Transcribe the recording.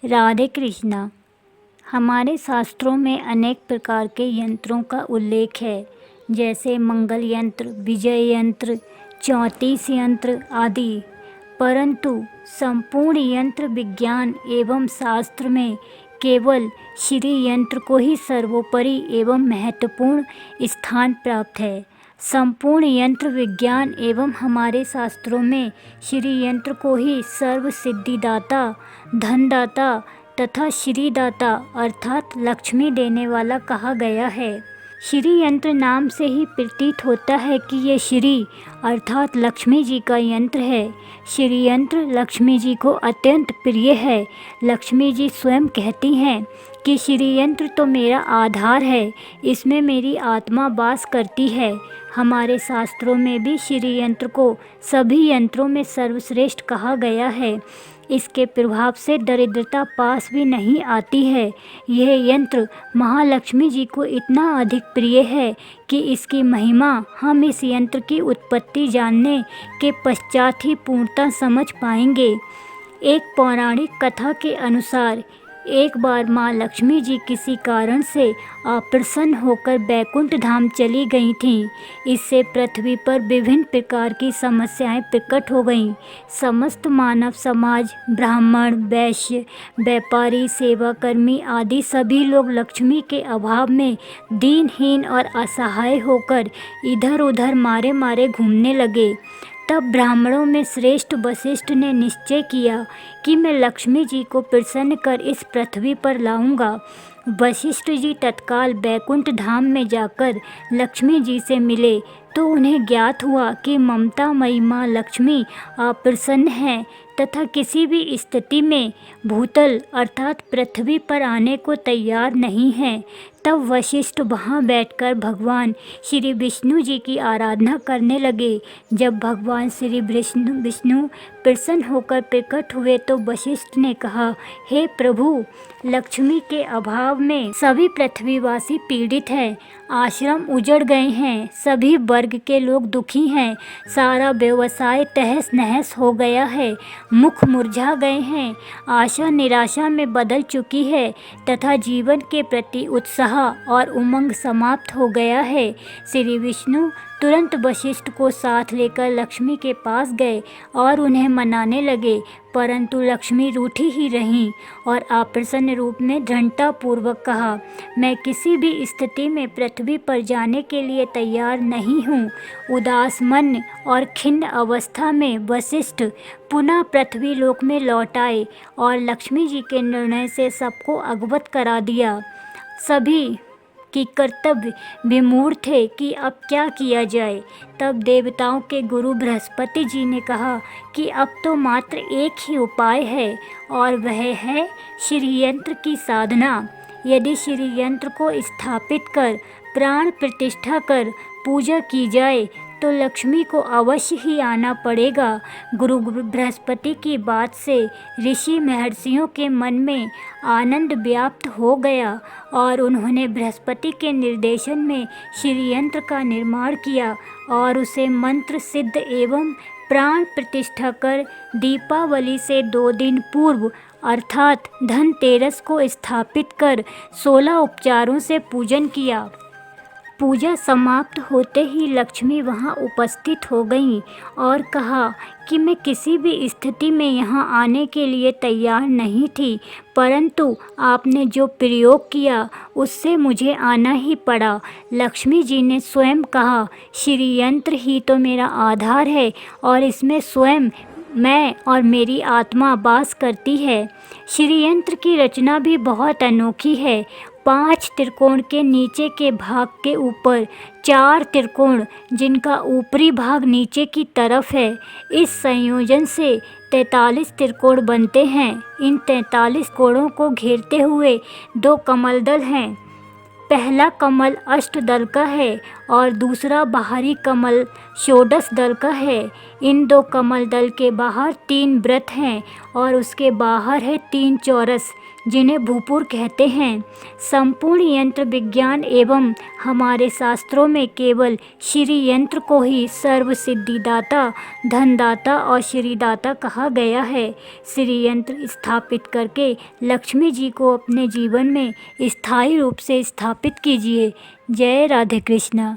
राधे कृष्णा। हमारे शास्त्रों में अनेक प्रकार के यंत्रों का उल्लेख है, जैसे मंगल यंत्र, विजय यंत्र, 34 यंत्र आदि। परंतु संपूर्ण यंत्र विज्ञान एवं शास्त्र में केवल श्री यंत्र को ही सर्वोपरि एवं महत्वपूर्ण स्थान प्राप्त है। संपूर्ण यंत्र विज्ञान एवं हमारे शास्त्रों में श्री यंत्र को ही सर्व सिद्धिदाता, धनदाता तथा श्रीदाता अर्थात लक्ष्मी देने वाला कहा गया है। श्री यंत्र नाम से ही प्रतीत होता है कि ये श्री अर्थात लक्ष्मी जी का यंत्र है। श्री यंत्र लक्ष्मी जी को अत्यंत प्रिय है। लक्ष्मी जी स्वयं कहती हैं कि श्री यंत्र तो मेरा आधार है, इसमें मेरी आत्मा वास करती है। हमारे शास्त्रों में भी श्री यंत्र को सभी यंत्रों में सर्वश्रेष्ठ कहा गया है। इसके प्रभाव से दरिद्रता पास भी नहीं आती है। यह यंत्र महालक्ष्मी जी को इतना अधिक प्रिय है कि इसकी महिमा हम इस यंत्र की उत्पत्ति जानने के पश्चात ही पूर्णतः समझ पाएंगे। एक पौराणिक कथा के अनुसार एक बार माँ लक्ष्मी जी किसी कारण से अप्रसन्न होकर बैकुंठ धाम चली गई थीं। इससे पृथ्वी पर विभिन्न प्रकार की समस्याएं प्रकट हो गईं। समस्त मानव समाज, ब्राह्मण, वैश्य, व्यापारी, सेवाकर्मी आदि सभी लोग लक्ष्मी के अभाव में दीनहीन और असहाय होकर इधर उधर मारे मारे घूमने लगे। तब ब्राह्मणों में श्रेष्ठ वशिष्ठ ने निश्चय किया कि मैं लक्ष्मी जी को प्रसन्न कर इस पृथ्वी पर लाऊंगा। वशिष्ठ जी तत्काल बैकुंठ धाम में जाकर लक्ष्मी जी से मिले तो उन्हें ज्ञात हुआ कि ममतामयी माँ लक्ष्मी अप्रसन्न है तथा किसी भी स्थिति में भूतल अर्थात पृथ्वी पर आने को तैयार नहीं है। तब वशिष्ठ वहाँ बैठकर भगवान श्री विष्णु जी की आराधना करने लगे। जब भगवान श्री विष्णु प्रसन्न होकर प्रकट हुए तो वशिष्ठ ने कहा, हे प्रभु, लक्ष्मी के अभाव में सभी पृथ्वीवासी पीड़ित हैं। आश्रम उजड़ गए हैं, सभी वर्ग के लोग दुखी हैं, सारा व्यवसाय तहस नहस हो गया है, मुख मुरझा गए हैं, आशा निराशा में बदल चुकी है तथा जीवन के प्रति उत्साह और उमंग समाप्त हो गया है। श्री विष्णु तुरंत वशिष्ठ को साथ लेकर लक्ष्मी के पास गए और उन्हें मनाने लगे, परंतु लक्ष्मी रूठी ही रहीं और अप्रसन्न रूप में दृढ़तापूर्वक कहा, मैं किसी भी स्थिति में पृथ्वी पर जाने के लिए तैयार नहीं हूँ। उदास मन और खिन्न अवस्था में वशिष्ठ पुनः पृथ्वी लोक में लौट आए और लक्ष्मी जी के निर्णय से सबको अवगत करा दिया। सभी कि कर्तव्य विमूढ़ थे कि अब क्या किया जाए। तब देवताओं के गुरु बृहस्पति जी ने कहा कि अब तो मात्र एक ही उपाय है और वह है श्री यंत्र की साधना। यदि श्री यंत्र को स्थापित कर प्राण प्रतिष्ठा कर पूजा की जाए तो लक्ष्मी को अवश्य ही आना पड़ेगा। गुरु बृहस्पति की बात से ऋषि महर्षियों के मन में आनंद व्याप्त हो गया और उन्होंने बृहस्पति के निर्देशन में श्री यंत्र का निर्माण किया और उसे मंत्र सिद्ध एवं प्राण प्रतिष्ठा कर दीपावली से 2 दिन पूर्व अर्थात धनतेरस को स्थापित कर 16 उपचारों से पूजन किया। पूजा समाप्त होते ही लक्ष्मी वहां उपस्थित हो गईं और कहा कि मैं किसी भी स्थिति में यहां आने के लिए तैयार नहीं थी, परंतु आपने जो प्रयोग किया उससे मुझे आना ही पड़ा। लक्ष्मी जी ने स्वयं कहा, श्री यंत्र ही तो मेरा आधार है और इसमें स्वयं मैं और मेरी आत्मा वास करती है। श्री यंत्र की रचना भी बहुत अनोखी है। 5 त्रिकोण के नीचे के भाग के ऊपर 4 त्रिकोण जिनका ऊपरी भाग नीचे की तरफ है। इस संयोजन से 43 त्रिकोण बनते हैं। इन 43 कोणों को घेरते हुए 2 कमल दल हैं। पहला कमल अष्टदल का है और दूसरा बाहरी कमल षोडश दल का है। इन 2 कमल दल के बाहर 3 वृत्त हैं और उसके बाहर है 3 चौरस, जिन्हें भूपुर कहते हैं। संपूर्ण यंत्र विज्ञान एवं हमारे शास्त्रों में केवल श्री यंत्र को ही सर्व सिद्धिदाता, धनदाता और श्रीदाता कहा गया है। श्री यंत्र स्थापित करके लक्ष्मी जी को अपने जीवन में स्थायी रूप से स्थापित कीजिए। जय राधे कृष्णा।